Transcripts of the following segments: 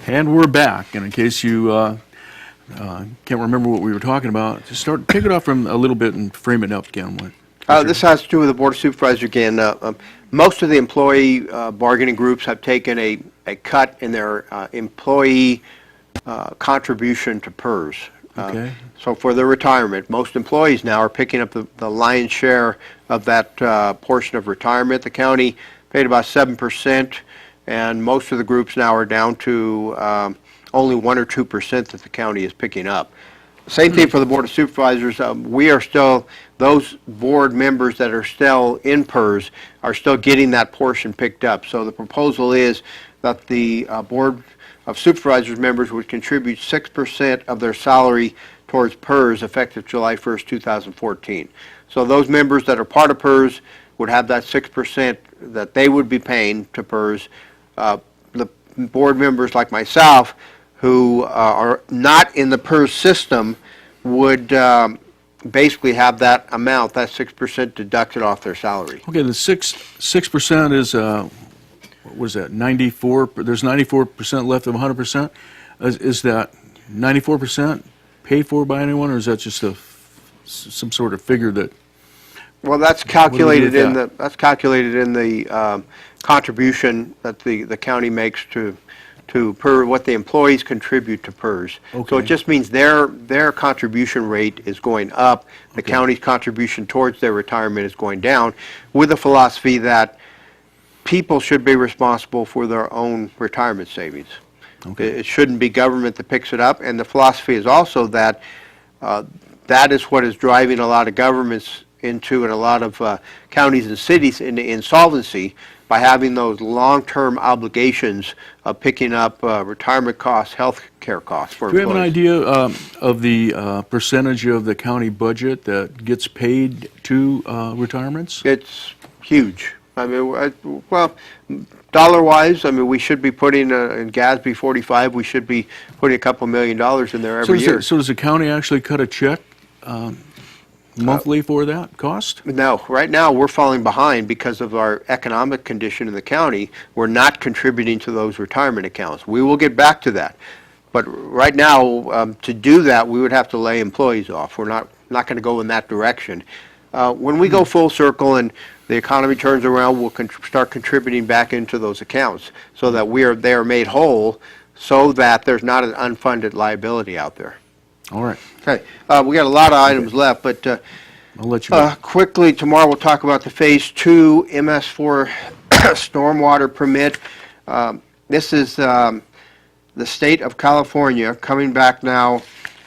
And we're back. And in case you can't remember what we were talking about, just pick it up from a little bit and frame it up again. This has to do with the Board of Supervisors again. Most of the employee bargaining groups have taken a cut in their employee contribution to PERS. Okay. So for their retirement, most employees now are picking up the lion's share of that portion of retirement. The county paid about 7%, and most of the groups now are down to only 1 or 2% that the county is picking up. Same thing for the Board of Supervisors. We are still, those board members that are still in PERS are still getting that portion picked up. So the proposal is that the Board of Supervisors members would contribute 6% of their salary towards PERS effective July 1st, 2014. So those members that are part of PERS would have that 6% that they would be paying to PERS. The board members like myself who are not in the PERS system would basically have that amount, that 6% deducted off their salary. Okay, the 6% is, what was that, 94, there's 94% left of 100%? Is that 94% paid for by anyone, or is that just some sort of figure that? Well, that's calculated in the contribution that the county makes to per what the employees contribute to PERS. Okay. So it just means their contribution rate is going up. The county's contribution towards their retirement is going down, with the philosophy that people should be responsible for their own retirement savings. Okay. It shouldn't be government that picks it up, and the philosophy is also that that is what is driving a lot of governments into, and a lot of counties and cities into insolvency, by having those long-term obligations of picking up retirement costs, health care costs for employees. Do you have an idea of the percentage of the county budget that gets paid to retirements? It's huge. I mean, well, dollar-wise, I mean, we should be putting, in GASB 45, we should be putting a couple $1 million in there every year. So does the county actually cut a check monthly for that cost? No. Right now, we're falling behind because of our economic condition in the county. We're not contributing to those retirement accounts. We will get back to that. But right now, to do that, we would have to lay employees off. We're not going to go in that direction. When we go full circle and the economy turns around, we'll start contributing back into those accounts so that they are made whole, so that there's not an unfunded liability out there. All right. Okay. We got a lot of items left, but I'll let you go. Quickly, tomorrow we'll talk about the Phase 2 MS4 stormwater permit. This is the state of California coming back now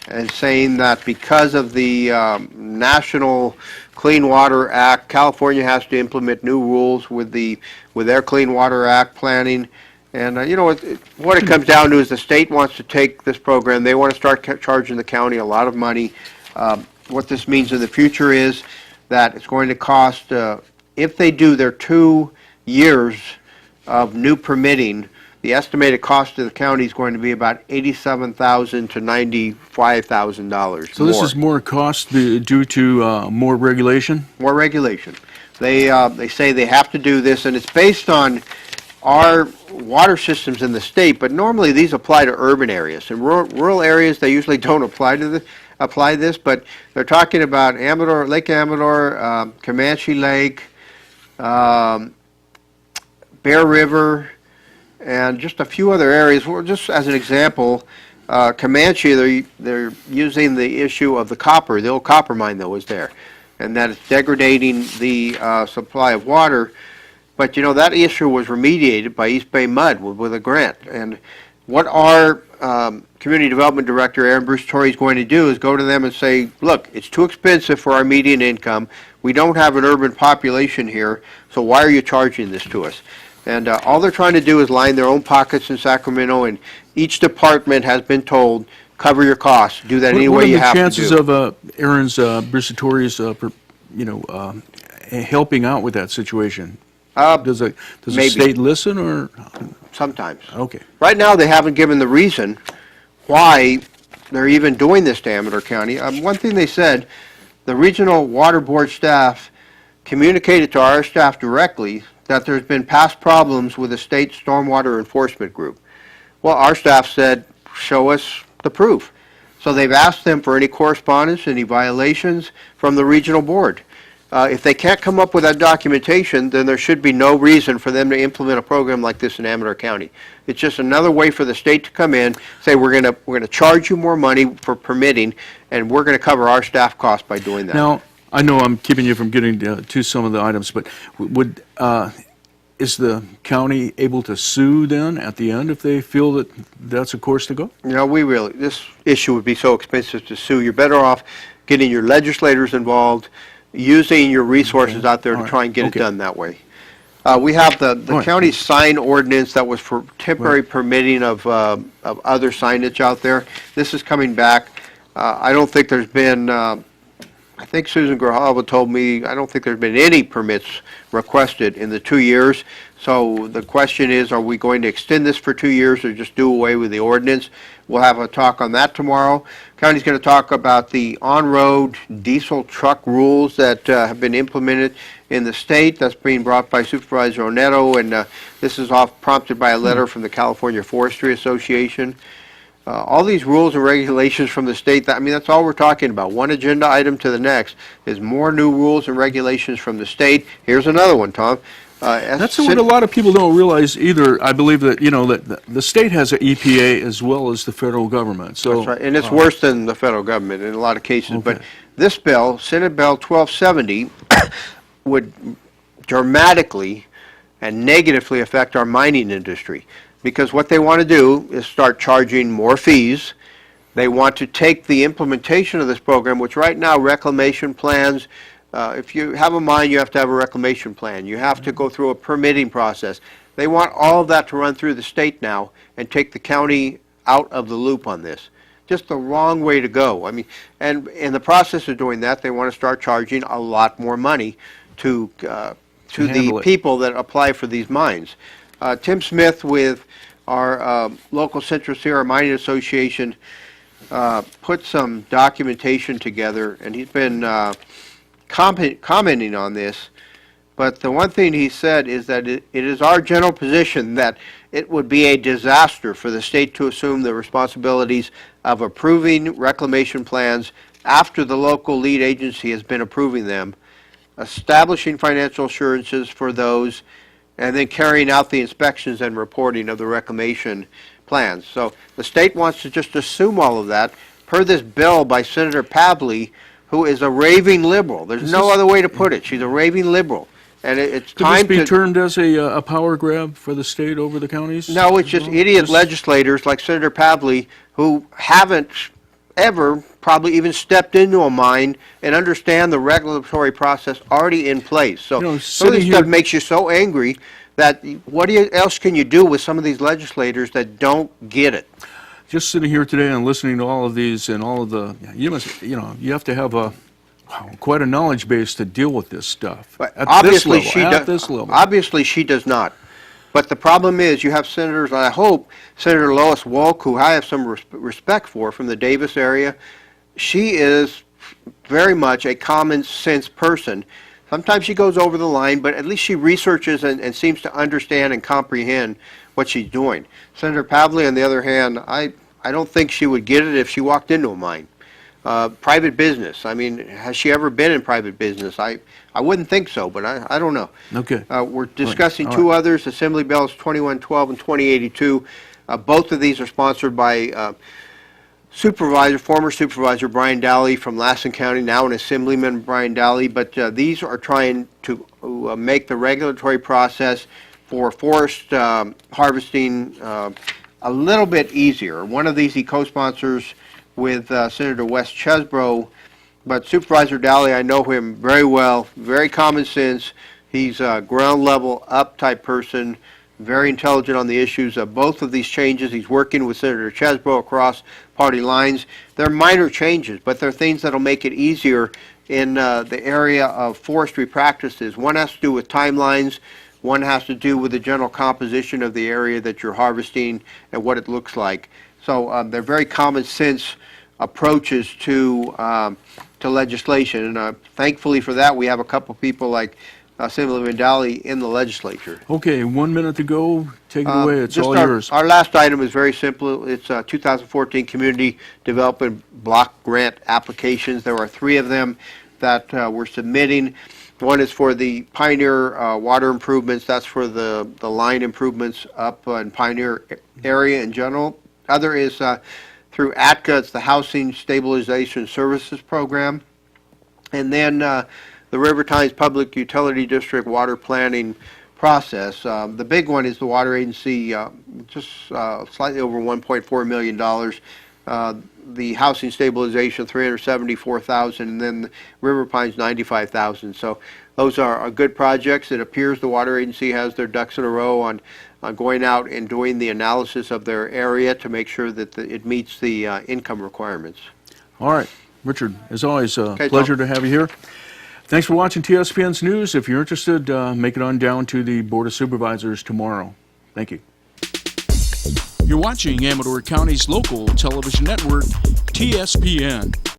and saying that because of the National Clean Water Act, California has to implement new rules with their Clean Water Act planning. And you know what it comes down to is the state wants to take this program. They want to start charging the county a lot of money. What this means in the future is that it's going to cost, if they do their 2 years of new permitting, the estimated cost to the county is going to be about $87,000 to $95,000. So this is more cost due to more regulation? More regulation. They say they have to do this, and it's based on our water systems in the state, but normally these apply to urban areas. In rural areas, they usually don't apply this, but they're talking about Amador, Lake Amador, Comanche Lake, Bear River, and just a few other areas. Well, just as an example, Comanche, they're using the issue of the copper, the old copper mine that was there, and that it's degrading the supply of water. But, you know, that issue was remediated by East Bay Mud with a grant. And what our Community Development Director, Aaron Bruce Torrey, is going to do is go to them and say, look, it's too expensive for our median income. We don't have an urban population here, so why are you charging this to us? And all they're trying to do is line their own pockets in Sacramento, and each department has been told, cover your costs, do that any way you have to do. What are the chances of Aaron's, Bruce Torrey's, helping out with that situation? Does the state listen, or? Sometimes. Okay. Right now, they haven't given the reason why they're even doing this to Amador County. One thing they said, the regional water board staff communicated to our staff directly that there's been past problems with the state stormwater enforcement group. Well, our staff said, show us the proof. So they've asked them for any correspondence, any violations from the regional board. If they can't come up with that documentation, then there should be no reason for them to implement a program like this in Amador County. It's just another way for the state to come in, say we're going to charge you more money for permitting, and we're going to cover our staff costs by doing that. Now, I know I'm keeping you from getting to some of the items, but is the county able to sue then at the end if they feel that that's a course to go? No, this issue would be so expensive to sue. You're better off getting your legislators involved, using your resources out there to try and get it done that way. We have the county's sign ordinance that was for temporary permitting of other signage out there. This is coming back. I don't think there's been, I think Susan Grijalva told me, I don't think there's been any permits requested in the 2 years. So the question is, are we going to extend this for 2 years or just do away with the ordinance? We'll have a talk on that tomorrow. County's going to talk about the on-road diesel truck rules that have been implemented in the state. That's being brought by Supervisor Oneto, and this is prompted by a letter from the California Forestry Association. All these rules and regulations from the state, that's all we're talking about. One agenda item to the next is more new rules and regulations from the state. Here's another one, Tom. That's what a lot of people don't realize either. I believe that, that the state has an EPA as well as the federal government. So, that's right, and it's worse than the federal government in a lot of cases. Okay. But this bill, Senate Bill 1270, would dramatically and negatively affect our mining industry. Because what they want to do is start charging more fees. They want to take the implementation of this program, which right now reclamation plans, if you have a mine, you have to have a reclamation plan. You have to go through a permitting process. They want all of that to run through the state now and take the county out of the loop on this. Just the wrong way to go. And in the process of doing that, they want to start charging a lot more money to the people that apply for these mines. Tim Smith with our local Central Sierra Mining Association put some documentation together, and he's been commenting on this. But the one thing he said is that it is our general position that it would be a disaster for the state to assume the responsibilities of approving reclamation plans after the local lead agency has been approving them, establishing financial assurances for those, and then carrying out the inspections and reporting of the reclamation plans. So the state wants to just assume all of that per this bill by Senator Pavley, who is a raving liberal. There's no other way to put it. She's a raving liberal. And it's time to... Could this be termed as a power grab for the state over the counties? No, it's just idiot legislators like Senator Pavley who haven't ever probably even stepped into a mine and understand the regulatory process already in place. So some of this stuff makes you so angry that what else can you do with some of these legislators that don't get it? Just sitting here today and listening to all of these and all of the, you have to have quite a knowledge base to deal with this stuff. Obviously she does not. But the problem is you have senators, and I hope Senator Lois Wolk, who I have some respect for from the Davis area, she is very much a common sense person. Sometimes she goes over the line, but at least she researches and seems to understand and comprehend what she's doing. Senator Pavley, on the other hand, I don't think she would get it if she walked into a mine. Private business, has she ever been in private business? I wouldn't think so, but I don't know. Okay. We're discussing two others, Assembly Bills 2112 and 2082. Both of these are sponsored by former Supervisor Brian Daly from Lassen County, now an Assemblyman Brian Daly, but these are trying to make the regulatory process for forest harvesting a little bit easier. One of these he co-sponsors with Senator Wes Chesbro, but Supervisor Daly, I know him very well, very common sense. He's a ground level up type person, very intelligent on the issues of both of these changes. He's working with Senator Chesbro across party lines. They're minor changes, but they're things that'll make it easier in the area of forestry practices. One has to do with timelines. One has to do with the general composition of the area that you're harvesting and what it looks like. So they're very common sense approaches to legislation. And thankfully for that, we have a couple people like Assemblyman Dally in the legislature. Okay, 1 minute to go. Take it away. It's Just all yours. Our last item is very simple. It's 2014 Community Development Block Grant applications. There are 3 of them that we're submitting. One is for the Pioneer water improvements. That's for the line improvements up in Pioneer area in general. Other is through ATCA. It's the Housing Stabilization Services Program. And then the River Times Public Utility District water planning process. The big one is the water agency, just slightly over $1.4 million. The housing stabilization, $374,000, and then the River Pines, $95,000. So those are good projects. It appears the water agency has their ducks in a row on going out and doing the analysis of their area to make sure that it meets the income requirements. All right, Richard, as always, Okay, pleasure Tom. to have you here. Thanks for watching TSPN's News. If you're interested, make it on down to the Board of Supervisors tomorrow. Thank you. You're watching Amador County's local television network, TSPN.